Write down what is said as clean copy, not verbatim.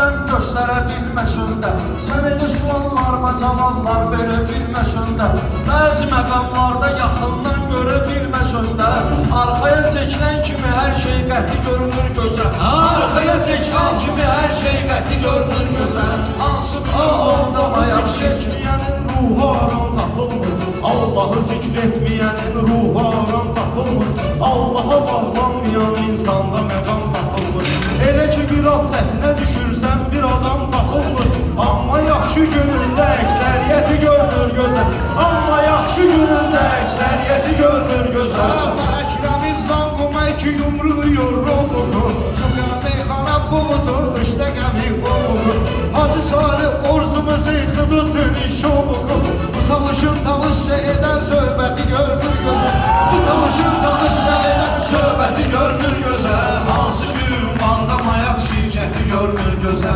ələm göstərə bilməsin də. Sən elə suallarıma cavablar verə bilməsin də. Bəzi məqamlarda yaxından görə bilməsin də. Arxaya çəkilən kimi hər şey qəti görünür gözə. Arxaya çəkilən kimi hər şey qəti görünür gözə. Hansı bir orada ayaq çəkməyənin ruhu aram tapılmır. Allah'ı zikretmeyenin ruhu aram tapılmır. Allah'a bağlanmayan insanda məqam tapılmır. Elə ki biraz səhtinə düşürsən bir adam tapılmır. Amma yaxşı günündə əksəriyyəti görünür gözə. Amma yaxşı günündə əksəriyyəti görünür gözə. Əkrəmizdan quma iki yumruğu yorulur. Çıqır meyxana buğudur, işte qəmi buğudur. Hacı Salih orzumuzu yıxıdı dönüş oğudur. Talışın talışça eden söhbəti görünür gözə. Bu talışın talışça eden söhbəti görünür gözə. Hansı ki ümanda mayak şirkəti görünür gözə.